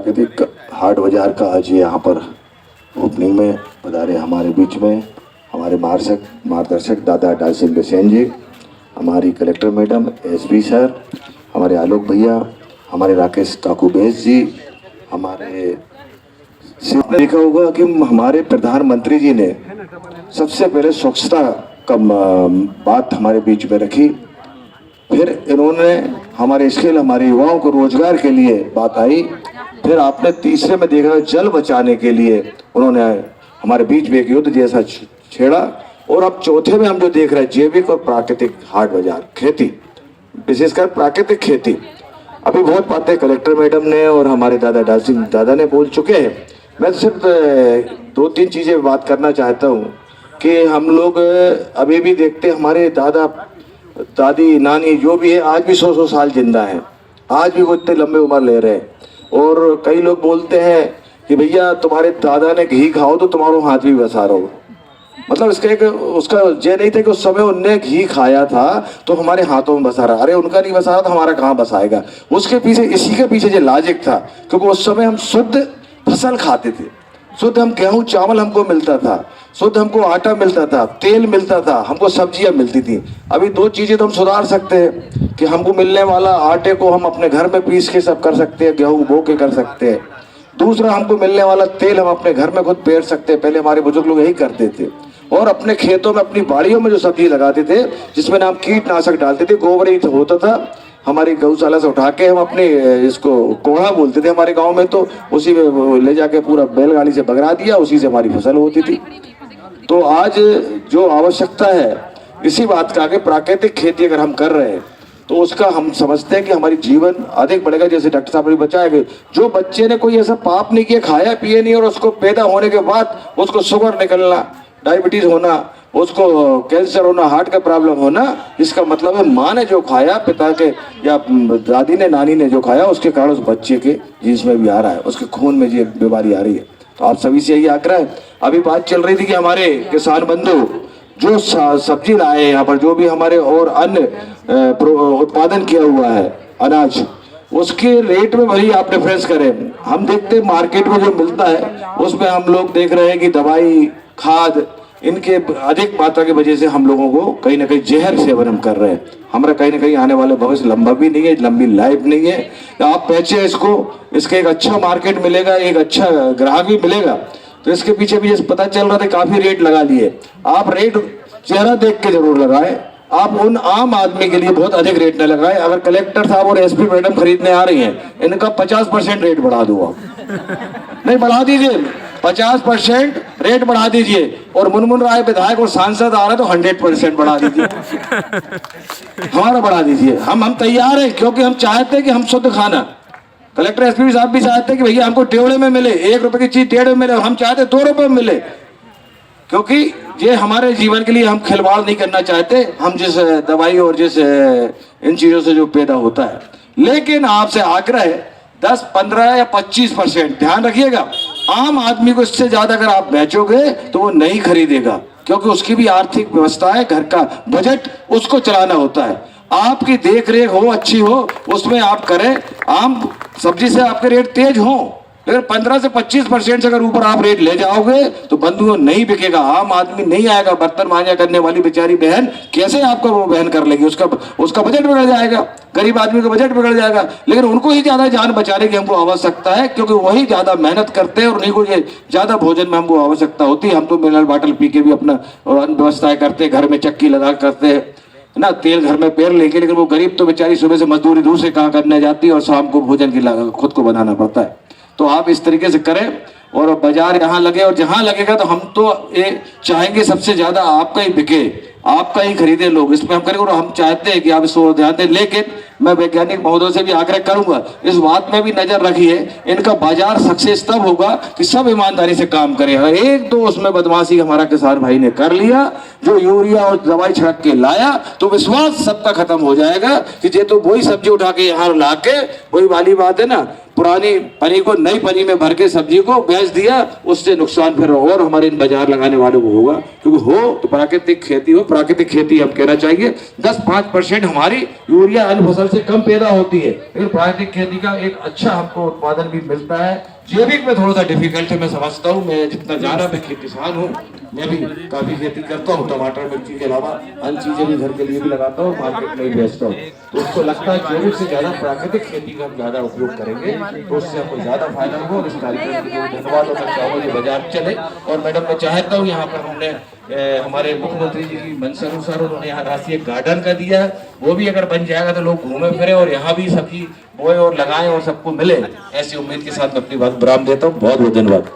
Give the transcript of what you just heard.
प्राकृतिक हाट बाजार का आज यहाँ पर ओपनिंग में पधारे हमारे बीच में हमारे मार्गदर्शक दादा डाल सिंह बेसेन जी, हमारी कलेक्टर मैडम, एसपी सर, हमारे आलोक भैया, हमारे राकेश काकू बेस जी, हमारे देखा होगा कि हमारे प्रधानमंत्री जी ने सबसे पहले स्वच्छता का बात हमारे बीच में रखी। फिर इन्होंने हमारे स्किल, हमारे युवाओं को रोजगार के लिए बात आई। फिर आपने तीसरे में देखा जल बचाने के लिए उन्होंने हमारे बीच में एक युद्ध जैसा छेड़ा। और अब चौथे में हम जो देख रहे हैं जैविक और प्राकृतिक हाट बाजार, खेती, विशेषकर प्राकृतिक खेती। अभी बहुत बातें कलेक्टर मैडम ने और हमारे दादा डाल सिंह दादा ने बोल चुके हैं। मैं सिर्फ 2-3 चीजें बात करना चाहता हूँ कि हम लोग अभी भी देखते हमारे दादा दादी नानी जो भी है आज भी 100-100 साल जिंदा है, आज भी वो इतने लंबे उम्र ले रहे हैं। और कई लोग बोलते हैं कि भैया तुम्हारे दादा ने घी खाओ तो तुम्हारा हाथ भी बसा रहो। मतलब इसका एक उसका ये नहीं था कि उस समय उनने घी खाया था तो हमारे हाथों में बसा रहा। अरे उनका नहीं बसा रहा तो हमारा कहाँ बसाएगा। उसके पीछे इसी के पीछे जो लॉजिक था, क्योंकि उस समय हम शुद्ध फसल खाते थे, शुद्ध हम गेहूं चावल हमको मिलता था, शुद्ध हमको आटा मिलता था, तेल मिलता था, हमको सब्जियां मिलती थी। अभी 2 चीजें तो हम सुधार सकते हैं कि हमको मिलने वाला आटे को हम अपने घर में पीस के सब कर सकते हैं, गेहूं बो के कर सकते हैं। दूसरा, हमको मिलने वाला तेल हम अपने घर में खुद पेर सकते हैं। पहले हमारे बुजुर्ग लोग यही करते थे। और अपने खेतों में, अपनी बाड़ियों में जो सब्जी लगाते थे जिसमें हम कीटनाशक डालते थे, गोबर ही होता था, हमारी गौशाला से उठा के हम अपने इसको कोढ़ा बोलते थे हमारे गांव में, तो उसी में ले जाके पूरा बैलगाड़ी से बगरा दिया, उसी से हमारी फसल होती थी। तो आज जो आवश्यकता है इसी बात का कि प्राकृतिक खेती अगर हम कर रहे हैं तो उसका हम समझते हैं कि हमारी जीवन अधिक बढ़ेगा। जैसे डॉक्टर साहब ने बताया, जो बच्चे ने कोई ऐसा पाप नहीं किया, खाया पिए नहीं, और उसको पैदा होने के बाद उसको शुगर निकलना, डायबिटीज होना, उसको कैंसर होना, हार्ट का प्रॉब्लम होना, इसका मतलब है माँ ने जो खाया, पिता के या दादी ने, नानी ने जो खाया, उसके कारण उस बच्चे के जिसमें भी आ रहा है, उसके खून में ये बीमारी आ रही है। तो आप सभी से यही आग्रह है। अभी बात चल रही थी कि हमारे किसान बंधु जो सब्जी लाए यहाँ पर, जो भी हमारे और अन्य उत्पादन किया हुआ है अनाज, उसके रेट में भले आप डिफरेंस करें। हम देखते हैं मार्केट में जो मिलता है उसमें हम लोग देख रहे हैं कि दवाई, खाद, इनके अधिक मात्रा की वजह से हम लोगों को कहीं ना कहीं जहर सेवन हम कर रहे हैं। हमारा कहीं ना कहीं आने वाला भविष्य लंबा भी नहीं है, लंबी लाइफ नहीं है। आप बेचे इसको, इसका एक अच्छा मार्केट मिलेगा, एक अच्छा ग्राहक भी मिलेगा। तो इसके पीछे भी जैसे पता चल रहा था काफी रेट लगा लिए। आप रेट चेहरा देख के जरूर लगाए, आप उन आम आदमी के लिए बहुत अधिक रेट न लगाए। अगर कलेक्टर साहब और एसपी मैडम खरीदने आ रही हैं, इनका 50% रेट बढ़ा दूँ आप, नहीं बढ़ा दीजिए, 50% रेट बढ़ा दीजिए। और मुनमुन राय विधायक और सांसद आ रहे तो 100% बढ़ा दीजिए, हमारा बढ़ा दीजिए। हम तैयार हैं, क्योंकि हम चाहते हैं कि हम शुद्ध खाना, कलेक्टर एसपी साहब भी चाहते हैं कि भैया हमको टेढ़े में मिले, 1 रुपए की चीज टेढ़े में मिले, हम चाहते 2 रुपए में मिले, क्योंकि ये हमारे जीवन के लिए हम खिलवाड़ नहीं करना चाहते, हम जिस दवाई और जिस इन चीजों से जो पैदा होता है। लेकिन आपसे आग्रह है 10, 15 या 25% ध्यान रखिएगा। आम आदमी को इससे ज्यादा अगर आप बेचोगे तो वो नहीं खरीदेगा, क्योंकि उसकी भी आर्थिक व्यवस्था है, घर का बजट उसको चलाना होता है। आपकी देख रेख हो, अच्छी हो, उसमें आप करें। आम सब्जी से आपके रेट तेज हो, लेकिन 15 से 25% से अगर ऊपर आप रेट ले जाओगे तो बंधुओं नहीं बिकेगा, आम आदमी नहीं आएगा। बर्तन मांझा करने वाली बेचारी बहन कैसे आपको वो बहन कर लेगी, उसका बजट बिगड़ जाएगा, गरीब आदमी का बजट बिगड़ जाएगा। लेकिन उनको ही ज्यादा जान बचाने की हमको आवश्यकता है, क्योंकि वही ज्यादा मेहनत करते हैं और उन्हीं को ये ज्यादा भोजन में हमको आवश्यकता होती है। हम तो मिनरल वाटर पी के भी अपना व्यवस्थाएं करते हैं, घर में चक्की लगा करते हैं ना, तेल घर में पेर लेके। लेकिन वो गरीब तो बेचारी सुबह से मजदूरी दूसरे कहाँ करने जाती है और शाम को भोजन की खुद को बनाना पड़ता है। तो आप इस तरीके से करें और बाजार यहाँ लगे, और जहाँ लगेगा तो हम तो ये चाहेंगे सबसे ज्यादा आपका ही बिके, आपका ही खरीदे लोग, इसमें हम करेंगे। और हम चाहते हैं कि आप इसको ध्यान दें। लेकिन मैं वैज्ञानिक महोदय से भी आग्रह करूंगा, इस बात में भी नजर रखिए, इनका बाजार सक्सेस तब होगा कि सब ईमानदारी से काम करें। अगर 1-2 उसमें बदमाशी हमारा किसान भाई ने कर लिया, जो यूरिया और दवाई छिड़क के लाया, तो विश्वास सबका खत्म हो जाएगा कि ये तो वही सब्जी उठा के यहाँ ला के, वही वाली बात है ना, पुरानी पनी को नई पनी में भर के सब्जी को बेच दिया, उससे नुकसान फिर और हमारे इन बाजार लगाने वालों को होगा। क्योंकि हो तो प्राकृतिक खेती हो, प्राकृतिक खेती हम कहना चाहिए। 10-5% हमारी यूरिया अन्य फसल से कम पैदा होती है, लेकिन प्राकृतिक खेती का एक अच्छा हमको उत्पादन भी मिलता है। जैविक में थोड़ा सा डिफिकल्ट है, मैं समझता हूँ, मैं जितना जाना, मैं किसान हूँ, मैं भी काफी खेती करता हूँ, टमाटर मिर्ची के अलावा अन्य चीजें भी घर के लिए भी लगाता हूँ, मार्केट में भी बेचता हूँ। तो उसको लगता है जैविक से ज्यादा प्राकृतिक खेती का हम ज्यादा उपयोग करेंगे तो उससे आपको ज्यादा फायदा होगा। और इस कार्यक्रम के लिए धन्यवाद, और मैं चाहूँगा कि बाजार चले। और मैडम, मैं चाहता हूँ यहाँ पर हमने हमारे मुख्यमंत्री जी की मंशा अनुसार उन्होंने यहाँ राष्ट्रीय गार्डन का दिया है, वो भी अगर बन जाएगा तो लोग घूमे फिरे और यहाँ भी सब्जी बोए और लगाएं और सबको मिले। ऐसी उम्मीद के साथ मैं अपनी बात विराम देता हूँ। बहुत बहुत धन्यवाद।